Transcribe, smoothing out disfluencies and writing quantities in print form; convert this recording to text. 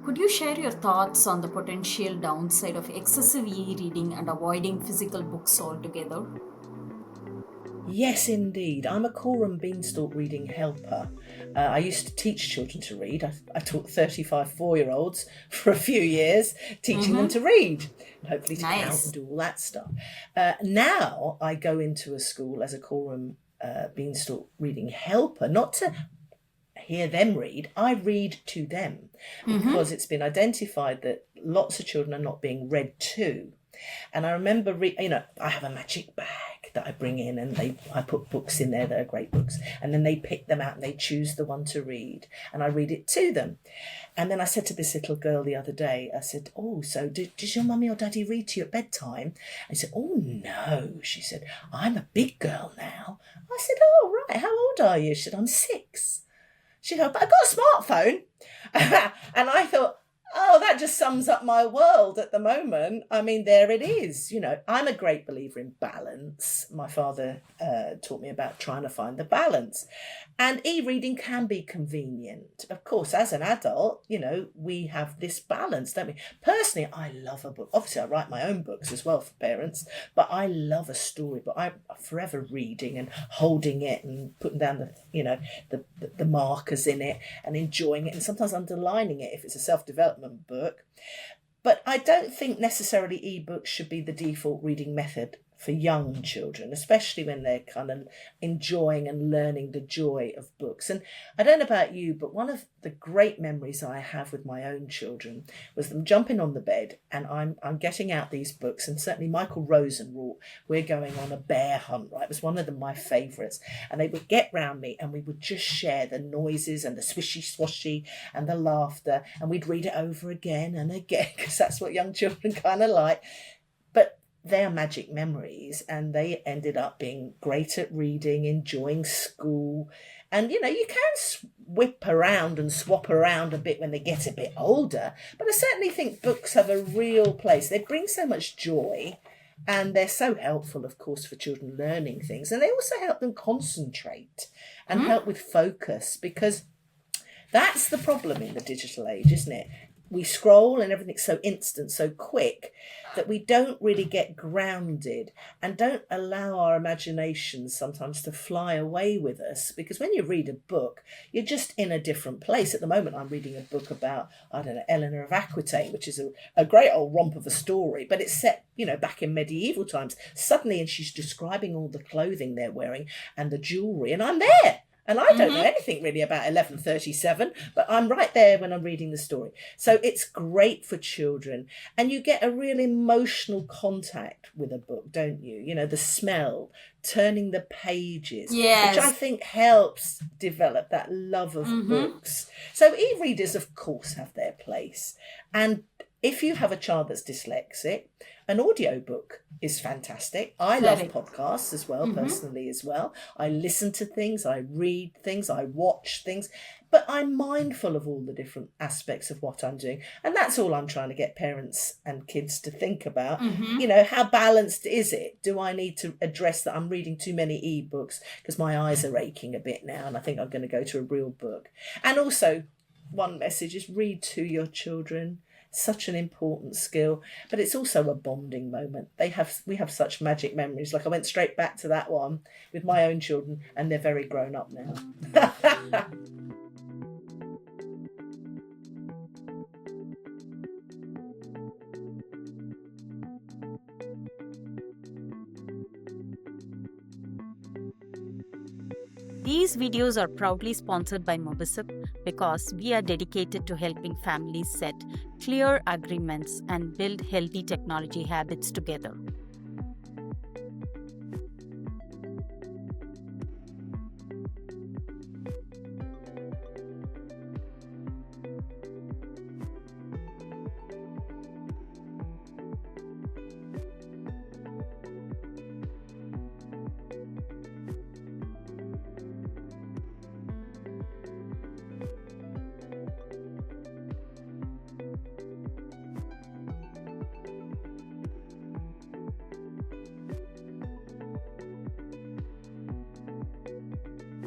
Could you share your thoughts on the potential downside of excessive e-reading and avoiding physical books altogether? Yes, indeed. I'm a Coram Beanstalk reading helper. I used to teach children to read. I taught 35 4-year-olds for a few years, teaching them to read, and hopefully to count Nice. and do all that stuff. Now I go into a school as a Coram Beanstalk reading helper, not to hear them read. I read to them because it's been identified that lots of children are not being read to. And I remember, I have a magic bag that I bring in, and I put books in there that are great books, and then they pick them out and they choose the one to read, and I read it to them. And then I said to this little girl the other day, I said, "Oh, so does your mummy or daddy read to you at bedtime?" I said, "Oh no," she said, "I'm a big girl now." I said, "Oh right, how old are you?" She said, "I'm 6." She said, "But I've got a smartphone." And I thought, oh, that just sums up my world at the moment. I mean, there it is. I'm a great believer in balance. My father taught me about trying to find the balance. And e-reading can be convenient. Of course, as an adult, we have this balance, don't we? Personally, I love a book. Obviously, I write my own books as well for parents, but I love a story. But I'm forever reading and holding it and putting down the markers in it and enjoying it, and sometimes underlining it if it's a self-development book. But I don't think necessarily ebooks should be the default reading method for young children, especially when they're kind of enjoying and learning the joy of books. And I don't know about you, but one of the great memories I have with my own children was them jumping on the bed, and I'm getting out these books, and certainly Michael Rosen wrote We're Going on a Bear Hunt, right? It was one of my favourites. And they would get round me and we would just share the noises and the swishy swashy and the laughter, and we'd read it over again and again, because that's what young children kind of like. But they are magic memories, and they ended up being great at reading, enjoying school. And you can whip around and swap around a bit when they get a bit older, but I certainly think books have a real place. They bring so much joy, and they're so helpful, of course, for children learning things, and they also help them concentrate and help with focus, because that's the problem in the digital age, isn't it? We scroll and everything's so instant, so quick, that we don't really get grounded and don't allow our imaginations sometimes to fly away with us. Because when you read a book, you're just in a different place. At the moment, I'm reading a book about, Eleanor of Aquitaine, which is a great old romp of a story, but it's set, back in medieval times. Suddenly, and she's describing all the clothing they're wearing and the jewellery, and I'm there. And I don't know anything really about 1137, but I'm right there when I'm reading the story. So it's great for children. And you get a real emotional contact with a book, don't you? The smell, turning the pages, Yes. which I think helps develop that love of books. So e-readers, of course, have their place. And if you have a child that's dyslexic, an audiobook is fantastic. I love podcasts as well, personally as well. I listen to things, I read things, I watch things, but I'm mindful of all the different aspects of what I'm doing. And that's all I'm trying to get parents and kids to think about. How balanced is it? Do I need to address that I'm reading too many ebooks because my eyes are aching a bit now and I think I'm going to go to a real book? And also, one message is read to your children. Such an important skill, but it's also a bonding moment. We have such magic memories. Like I went straight back to that one with my own children, and they're very grown up now. These videos are proudly sponsored by Mobicip because we are dedicated to helping families set clear agreements and build healthy technology habits together.